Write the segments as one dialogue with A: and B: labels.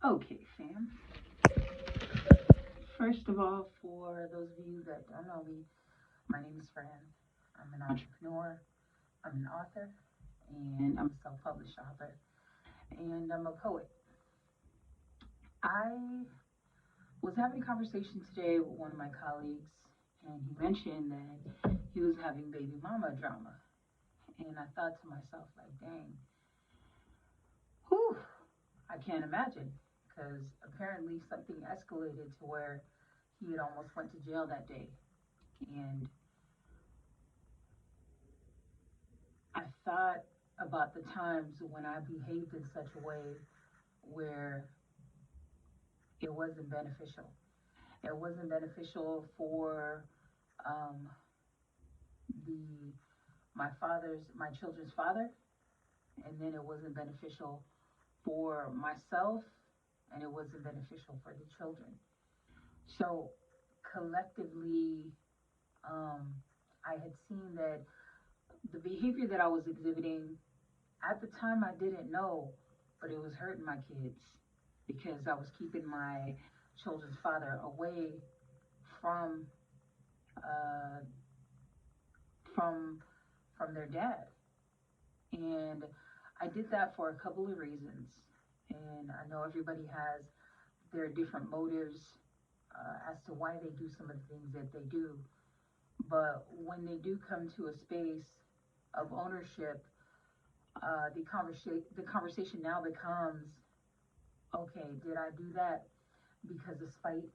A: Okay, fam. First of all, for those of you that don't know me, my name is Fran. I'm an entrepreneur, I'm an author, and I'm a self published author, and I'm a poet. I was having a conversation today with one of my colleagues, and he mentioned that he was having baby mama drama. And I thought to myself, like, dang, whew, I can't imagine. Because apparently something escalated to where he had almost went to jail that day. And I thought about the times when I behaved in such a way where it wasn't beneficial. It wasn't beneficial for um, the my children's father, and then it wasn't beneficial for myself, and it wasn't beneficial for the children. So collectively, um, I had seen that the behavior that I was exhibiting at the time I didn't know, but it was hurting my kids because I was keeping my children's father away from uh, from from their dad, and I did that for a couple of reasons. And I know everybody has their different motives as to why they do some of the things that they do, but when they do come to a space of ownership, the conversation now becomes, okay, did I do that because of spite?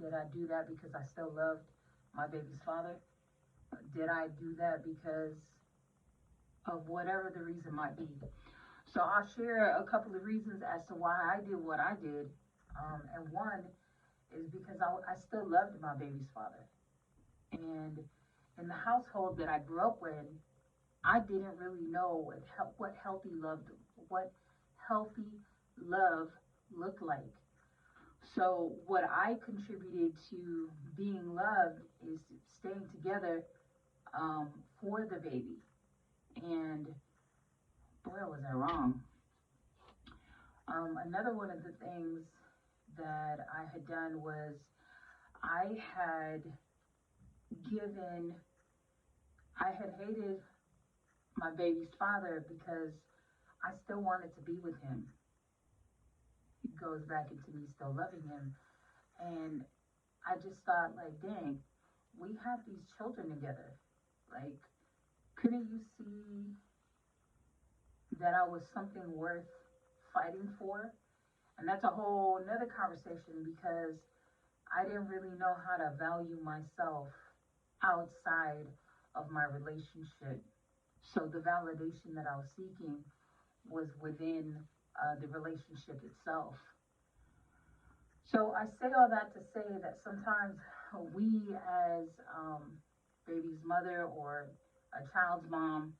A: Did I do that because I still loved my baby's father? Did I do that because of whatever the reason might be? So I'll share a couple of reasons as to why I did what I did. And one is because I still loved my baby's father. And in the household that I grew up in, I didn't really know what healthy love looked like. So what I contributed to being loved is staying together for the baby. And boy, was I wrong. Another one of the things that I had done was I had given, I had hated my baby's father because I still wanted to be with him. It goes back into me still loving him. And I just thought, like, dang, we have these children together. Like, couldn't you see that I was something worth fighting for? And that's a whole another conversation because I didn't really know how to value myself outside of my relationship. So the validation that I was seeking was within the relationship itself. So I say all that to say that sometimes we, as baby's mother or a child's mom,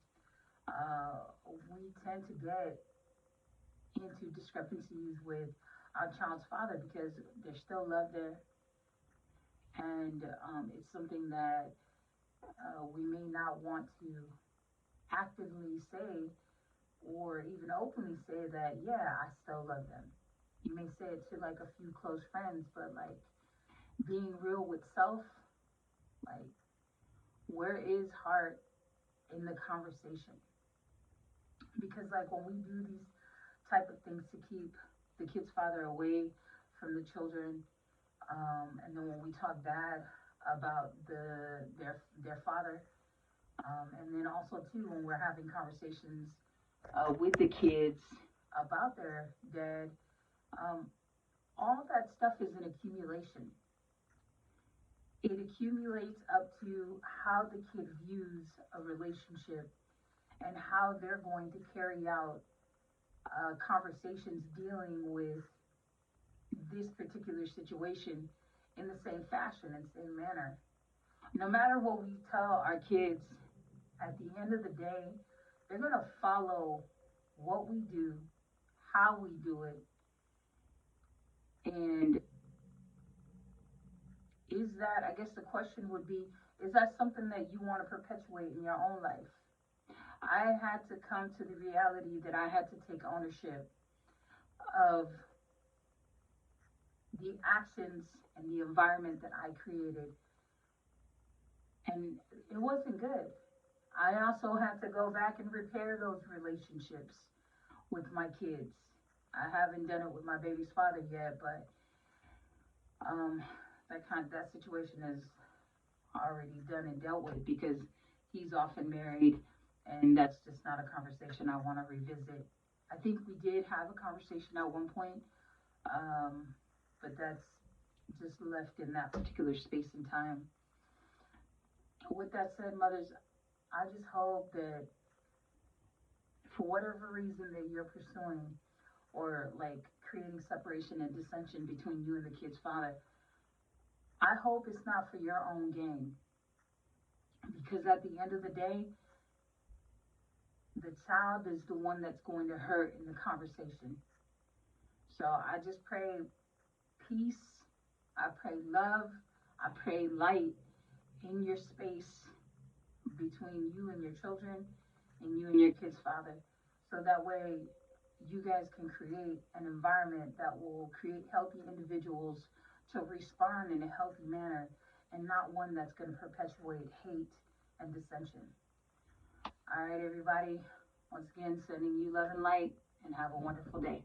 A: we tend to get into discrepancies with our child's father because there's still love there, and it's something that we may not want to actively say or even openly say that, yeah, I still love them. You may say it to like a few close friends, but like being real with self, like where is heart in the conversation? Because like when we do these type of things to keep the kid's father away from the children, and then when we talk bad about their father, and then also too when we're having conversations with the kids about their dad, um, all that stuff is an accumulation. It accumulates up to how the kid views a relationship and how they're going to carry out conversations dealing with this particular situation in the same fashion and same manner. No matter what we tell our kids, at the end of the day, they're going to follow what we do, how we do it, and is that, I guess the question would be, is that something that you want to perpetuate in your own life? I had to come to the reality that I had to take ownership of the actions and the environment that I created, and it wasn't good. I also had to go back and repair those relationships with my kids. I haven't done it with my baby's father yet, but um, that situation is already done and dealt with because he's often married, and that's just not a conversation I want to revisit. I think we did have a conversation at one point, um, but that's just left in that particular space and time. With that said, mothers, I just hope that for whatever reason that you're pursuing or like creating separation and dissension between you and the kid's father, I hope it's not for your own gain. Because at the end of the day, the child is the one that's going to hurt in the conversation. So I just pray peace. I pray love. I pray light in your space between you and your children and you and your kid's father. So that way you guys can create an environment that will create healthy individuals to respond in a healthy manner and not one that's going to perpetuate hate and dissension. All right, everybody. Once again, sending you love and light, and have a wonderful day.